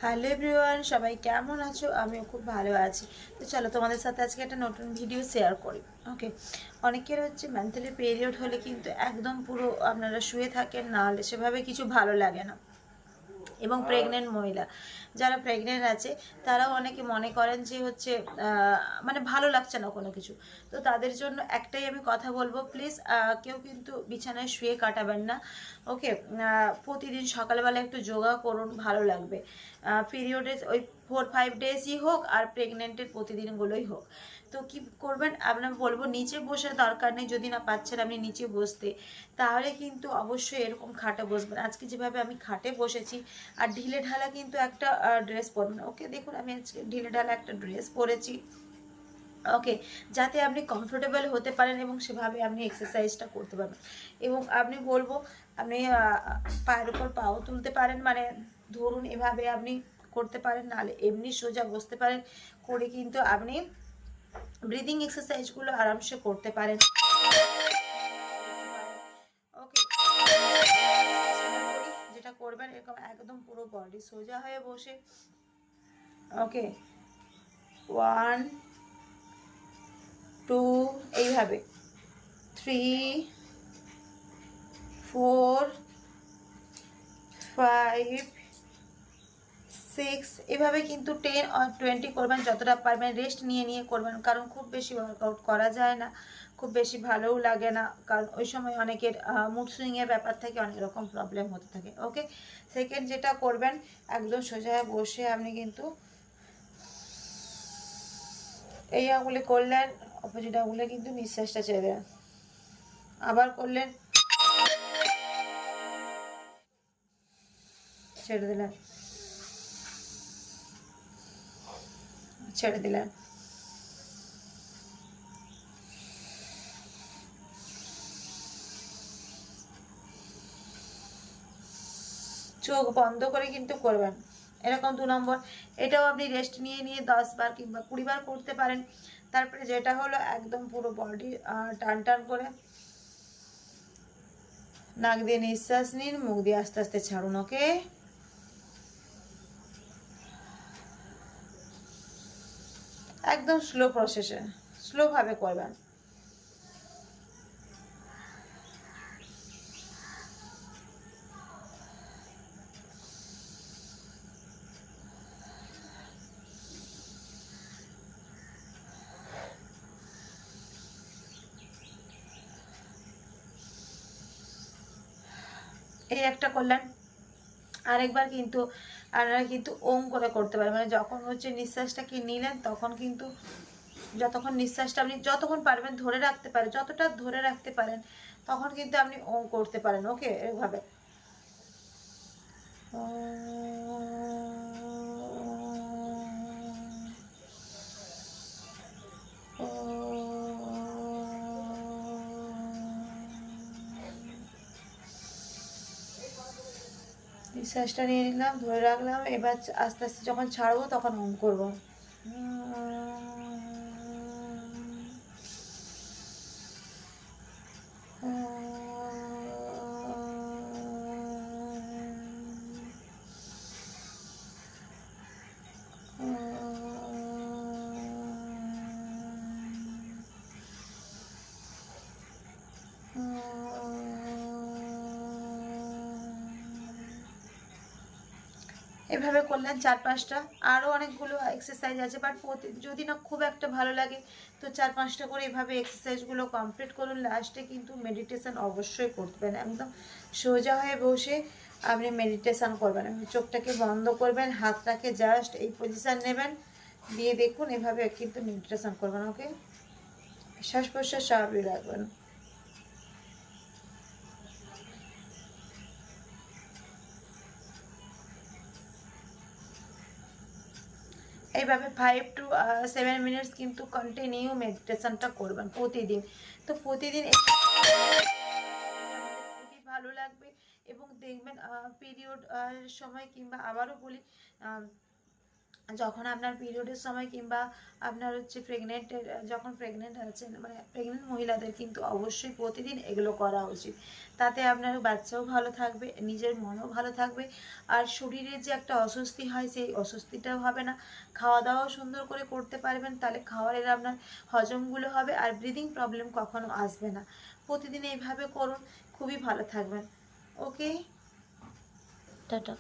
Hello everyone, সবাই কেমন আছো? আমিও খুব ভালো আছি। তো চলো তোমাদের সাথে আজকে একটা নতুন ভিডিও শেয়ার করি। ওকে, অনেকের হচ্ছে মান্থলি পিরিয়ড হলে কিন্তু একদম পুরো আপনারা শুয়ে থাকেন, না হলে সেভাবে কিছু ভালো লাগে না। এবং প্রেগনেন্ট মহিলা যারা প্রেগনেন্ট আছে তারাও অনেকে মনে করেন যে হচ্ছে মানে ভালো লাগছে না কোনো কিছু। তো তাদের জন্য একটাই আমি কথা বলবো, প্লিজ কেউ কিন্তু বিছানায় শুয়ে কাটাবেন না। ওকে, প্রতিদিন সকালবেলা একটু যোগা করুন, ভালো লাগবে। পিরিয়ডের ওই 4-5 ডেজই হোক আর প্রেগনেন্টের প্রতিদিনগুলোই হোক। তো কি করবেন, আপনার বলবো নিচে বসে দরকার নেই, যদি না পাচ্ছেন আপনি নিচে বসতে, তাহলে কিন্তু অবশ্যই এরকম খাটে বসবেন। আজকে যেভাবে আমি খাটে বসেছি, আর ঢিলে ঢালা কিন্তু একটা ড্রেস পরবেন। ওকে, দেখুন আমি আজকে ঢিলে ঢালা একটা ড্রেস পরেছি। ওকে, যাতে আপনি কমফোর্টেবল হতে পারেন এবং সেভাবে আপনি এক্সারসাইজটা করতে পারবেন। এবং আপনি বলবো আপনি পায়ের উপর পাও তুলতে পারেন, মানে ধরুন এভাবে আপনি করতে পারেন, নাহলে এমনি সোজা বসতে পারেন। করে কিন্তু আপনি ব্রিদিং এক্সারসাইজগুলো আরামসে করতে পারেন। ওকে, যেটা করবেন এরকম একদম পুরো বডি সোজা হয়ে বসে। ওকে, 1 2 এইভাবে, 3 4 5 6 এভাবে কিন্তু 10 আর 20 করবেন, যতটা পারবেন। রেস্ট নিয়ে নিয়ে করবেন, কারণ খুব বেশি ওয়ার্কআউট করা যায় না, খুব বেশি ভালোও লাগে না, কারণ ওই সময় অনেকের মুড সুইংয়ের ব্যাপার থেকে অনেক রকম প্রবলেম হতে থাকে। ওকে, সেকেন্ড যেটা করবেন, একদম সোজা বসে আপনি কিন্তু এই আঙুলে করলেন, অপোজিট আঙুলে কিন্তু নিঃশ্বাসটা ছেড়ে দেন। আবার করলেন, ছেড়ে দিলেন, ছেড়ে দিলেন। চোখ বন্ধ করে কিন্তু করবেন, এরকম 2 নম্বর। এটাও আপনি রেস্ট নিয়ে নিয়ে 10 বার কিংবা 20 বার করতে পারেন। তারপরে যেটা হলো, একদম পুরো বডি টান টান করে নাক দিয়ে নিঃশ্বাস নিন, মুখ দিয়ে আস্তে আস্তে ছাড়ুন। ওকে, একদম স্লো প্রসেসে, স্লোভাবে করবেন। এই একটা করলেন। আরেকবার কিন্তু আপনারা কিন্তু ওম করে করতে পারেন, মানে যখন হচ্ছে নিঃশ্বাসটা কি নিলেন, তখন কিন্তু যতক্ষণ নিঃশ্বাসটা আপনি যতক্ষণ পারবেন ধরে রাখতে পারেন, যতটা ধরে রাখতে পারেন তখন কিন্তু আপনি ওম করতে পারেন। ওকে, এভাবে নিঃশ্বাসটা নিয়ে নিলাম, ধরে রাখলাম। এবার আস্তে আস্তে যখন ছাড়বো তখন ওম করবো। এভাবে করলেন 4-5টা। আরও অনেকগুলো এক্সারসাইজ আছে, বাট যদি না খুব একটা ভালো লাগে তো 4-5টা করে এভাবে এক্সারসাইজগুলো কমপ্লিট করুন। লাস্টে কিন্তু মেডিটেশন অবশ্যই করবেন, একদম সোজা হয়ে বসে আপনি মেডিটেশন করবেন। চোখটাকে বন্ধ করবেন, হাতটাকে জাস্ট এই পজিশান নেবেন, দিয়ে দেখুন এভাবে কিন্তু মেডিটেশন করবেন। ওকে, শ্বাস প্রশ্বাস স্বাভাবিক রাখবেন। এইভাবে 5 to 7 মিনিটস কিন্তু কন্টিনিউ মেডিটেশনটা করবেন প্রতিদিন। তো প্রতিদিন খুবই ভালো লাগবে। এবং দেখবেন পিরিয়ড সময়, কিংবা আবারও বলি যখন আপনার পিরিয়ডের সময় কিংবা আপনার হচ্ছে প্রেগনেন্টের, যখন প্রেগনেন্ট আছেন, মানে প্রেগনেন্ট মহিলাদের কিন্তু অবশ্যই প্রতিদিন এগুলো করা উচিত। তাতে আপনার বাচ্চাও ভালো থাকবে, নিজের মনও ভালো থাকবে, আর শরীরের যে একটা অস্বস্তি হয় সেই অস্বস্তিটাও হবে না। খাওয়া দাওয়াও সুন্দর করে করতে পারবেন, তাহলে খাওয়ারের আপনার হজমগুলো হবে, আর ব্রিদিং প্রবলেম কখনো আসবে না। প্রতিদিন এইভাবে করুন, খুবই ভালো থাকবেন। ওকে, টাটা।